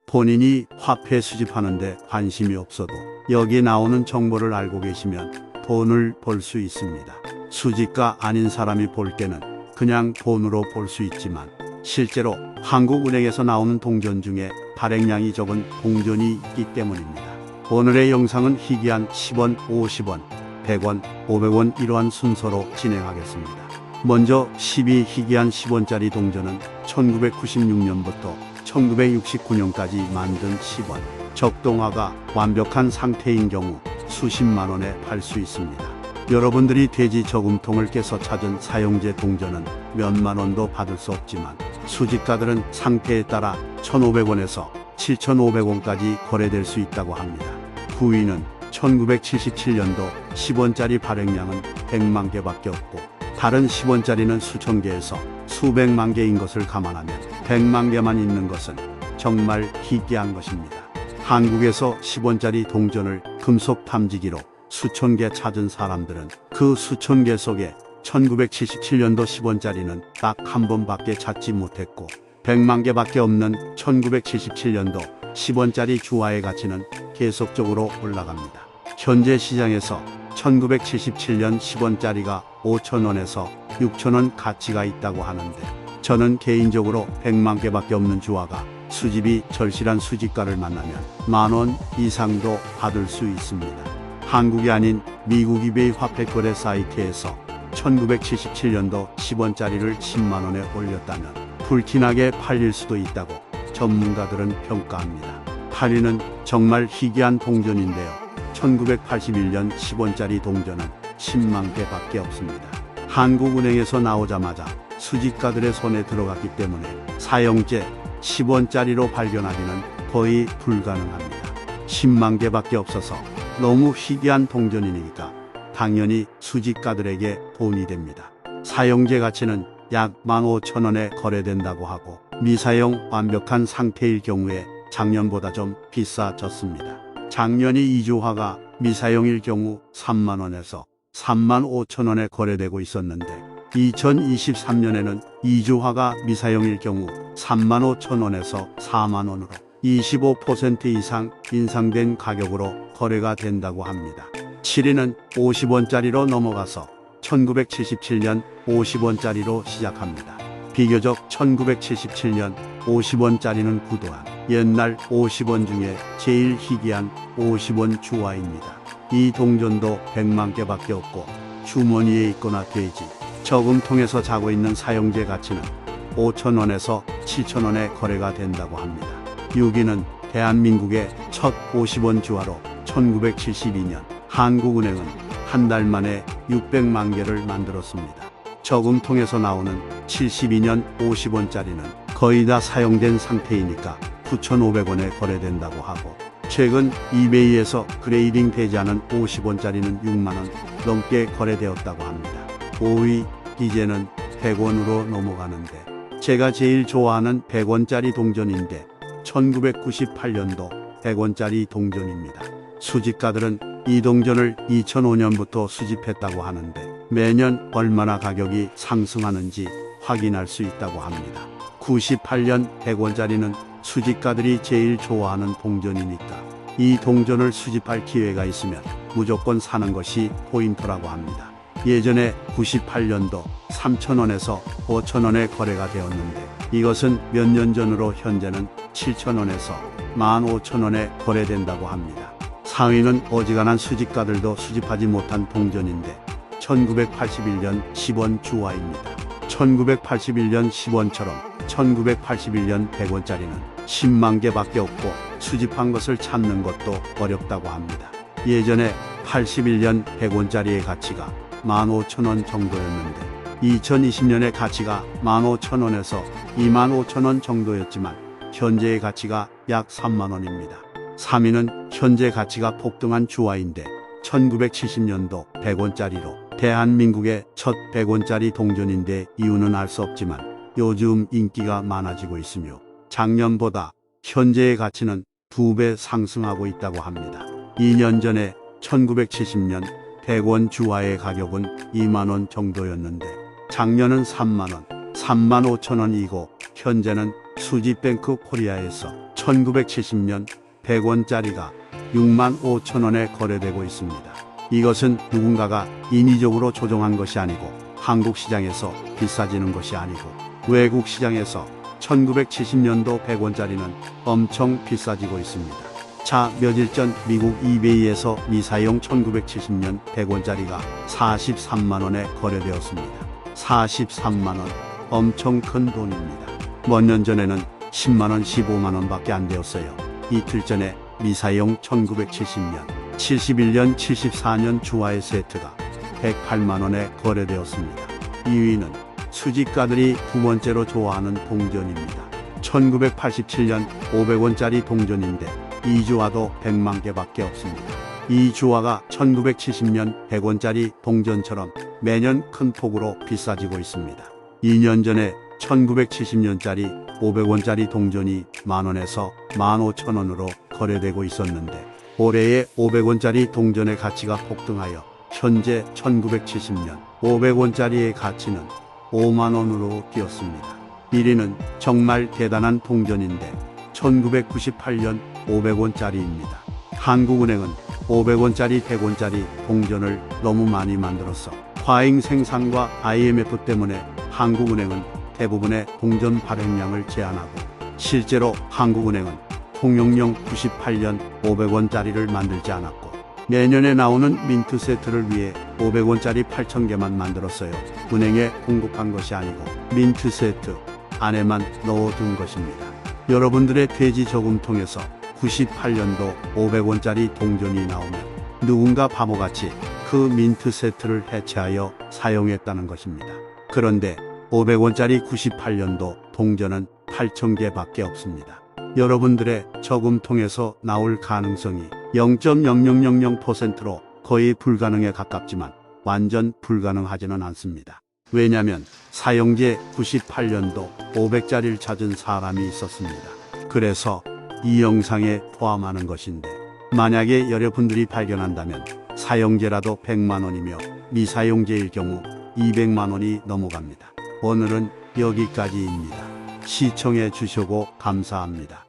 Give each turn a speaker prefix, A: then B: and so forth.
A: 본인이 화폐 수집하는데 관심이 없어도 여기 나오는 정보를 알고 계시면 돈을 벌 수 있습니다. 수집가 아닌 사람이 볼 때는 그냥 돈으로 볼 수 있지만 실제로 한국은행에서 나오는 동전 중에 발행량이 적은 동전이 있기 때문입니다. 오늘의 영상은 희귀한 10원, 50원, 100원, 500원 이러한 순서로 진행하겠습니다. 먼저 12 희귀한 10원짜리 동전은 1996년부터 1969년까지 만든 10원. 적동화가 완벽한 상태인 경우 수십만 원에 팔 수 있습니다. 여러분들이 돼지 저금통을 깨서 찾은 사용제 동전은 몇만 원도 받을 수 없지만 수집가들은 상태에 따라 1,500원에서 7,500원까지 거래될 수 있다고 합니다. 9위는 1977년도 10원짜리 발행량은 100만 개밖에 없고 다른 10원짜리는 수천 개에서 수백만 개인 것을 감안하면 100만 개만 있는 것은 정말 희귀한 것입니다. 한국에서 10원짜리 동전을 금속 탐지기로 수천 개 찾은 사람들은 그 수천 개 속에 1977년도 10원짜리는 딱 한 번밖에 찾지 못했고 100만 개밖에 없는 1977년도 10원짜리 주화의 가치는 계속적으로 올라갑니다. 현재 시장에서 1977년 10원짜리가 5,000원에서 6,000원 가치가 있다고 하는데 저는 개인적으로 100만 개밖에 없는 주화가 수집이 절실한 수집가를 만나면 10,000원 이상도 받을 수 있습니다. 한국이 아닌 미국 이베이 화폐 거래 사이트에서 1977년도 10원짜리를 10만 원에 올렸다면 불티나게 팔릴 수도 있다고 전문가들은 평가합니다. 8위는 정말 희귀한 동전인데요. 1981년 10원짜리 동전은 10만 개밖에 없습니다. 한국은행에서 나오자마자 수집가들의 손에 들어갔기 때문에 사용제 10원짜리로 발견하기는 거의 불가능합니다. 10만 개밖에 없어서 너무 희귀한 동전이니까 당연히 수집가들에게 돈이 됩니다. 사용제 가치는 약 15,000원에 거래된다고 하고 미사용 완벽한 상태일 경우에 작년보다 좀 비싸졌습니다. 작년이 이주화가 미사용일 경우 3만 원에서 3만 5천 원에 거래되고 있었는데 2023년에는 이주화가 미사용일 경우 3만 5천 원에서 4만 원으로 25% 이상 인상된 가격으로 거래가 된다고 합니다. 7위는 50원짜리로 넘어가서 1977년 50원짜리로 시작합니다. 비교적 1977년 50원짜리는 구도한 옛날 50원 중에 제일 희귀한 50원 주화입니다. 이 동전도 100만 개밖에 없고 주머니에 있거나 돼지 저금통에서 자고 있는 사용제 가치는 5,000원에서 7,000원에 거래가 된다고 합니다. 6위는 대한민국의 첫 50원 주화로 1972년 한국은행은 한 달 만에 600만 개를 만들었습니다. 저금통에서 나오는 72년 50원짜리는 거의 다 사용된 상태이니까 9,500원에 거래된다고 하고 최근 이베이에서 그레이딩 되지 않은 50원짜리는 6만원 넘게 거래되었다고 합니다. 5위 이제는 100원으로 넘어가는데 제가 제일 좋아하는 100원짜리 동전인데 1998년도 100원짜리 동전입니다. 수집가들은 이 동전을 2005년부터 수집했다고 하는데 매년 얼마나 가격이 상승하는지 확인할 수 있다고 합니다. 98년 100원짜리는 수집가들이 제일 좋아하는 동전이니까 이 동전을 수집할 기회가 있으면 무조건 사는 것이 포인트라고 합니다. 예전에 98년도 3,000원에서 5,000원에 거래가 되었는데 이것은 몇 년 전으로 현재는 7,000원에서 15,000원에 거래된다고 합니다. 4위는 어지간한 수집가들도 수집하지 못한 동전인데 1981년 10원 주화입니다. 1981년 10원처럼 1981년 100원짜리는 10만 개밖에 없고 수집한 것을 찾는 것도 어렵다고 합니다. 예전에 81년 100원짜리의 가치가 15,000원 정도였는데 2020년의 가치가 15,000원에서 25,000원 정도였지만 현재의 가치가 약 3만 원입니다. 3위는 현재 가치가 폭등한 주화인데 1970년도 100원짜리로 대한민국의 첫 100원짜리 동전인데 이유는 알 수 없지만 요즘 인기가 많아지고 있으며 작년보다 현재의 가치는 2배 상승하고 있다고 합니다. 2년 전에 1970년 100원 주화의 가격은 2만 원 정도였는데 작년은 3만 원, 35,000원이고 현재는 수지뱅크 코리아에서 1970년 100원짜리가 65,000원에 거래되고 있습니다. 이것은 누군가가 인위적으로 조정한 것이 아니고 한국 시장에서 비싸지는 것이 아니고 외국 시장에서 1970년도 100원짜리는 엄청 비싸지고 있습니다. 자, 며칠 전 미국 이베이에서 미사용 1970년 100원짜리가 43만원에 거래되었습니다. 43만원, 엄청 큰 돈입니다. 몇 년 전에는 10만원, 15만원 밖에 안 되었어요. 이틀 전에 미사용 1970년, 71년, 74년 주화의 세트가 108만원에 거래되었습니다. 2위는 수집가들이 두 번째로 좋아하는 동전입니다. 1987년 500원짜리 동전인데 이 주화도 100만 개밖에 없습니다. 이 주화가 1970년 100원짜리 동전처럼 매년 큰 폭으로 비싸지고 있습니다. 2년 전에 1970년짜리 500원짜리 동전이 만원에서 15,000원으로 거래되고 있었는데 올해의 500원짜리 동전의 가치가 폭등하여 현재 1970년 500원짜리의 가치는 5만원으로 뛰었습니다. 1위는 정말 대단한 동전인데 1998년 500원짜리입니다. 한국은행은 500원짜리, 100원짜리 동전을 너무 많이 만들어서 과잉 생산과 IMF 때문에 한국은행은 대부분의 동전 발행량을 제한하고 실제로 한국은행은 통용령 98년 500원짜리를 만들지 않았고 내년에 나오는 민트 세트를 위해 500원짜리 8,000개만 만들었어요. 은행에 공급한 것이 아니고 민트 세트 안에만 넣어둔 것입니다. 여러분들의 돼지 저금통에서 98년도 500원짜리 동전이 나오면 누군가 바보같이 그 민트 세트를 해체하여 사용했다는 것입니다. 그런데 500원짜리 98년도 동전은 8,000개밖에 없습니다. 여러분들의 저금통에서 나올 가능성이 0.0000%로 거의 불가능에 가깝지만 완전 불가능하지는 않습니다. 왜냐하면 사용제 98년도 500짜리를 찾은 사람이 있었습니다. 그래서 이 영상에 포함하는 것인데 만약에 여러분들이 발견한다면 사용제라도 100만원이며 미사용제일 경우 200만원이 넘어갑니다. 오늘은 여기까지입니다. 시청해 주시고 감사합니다.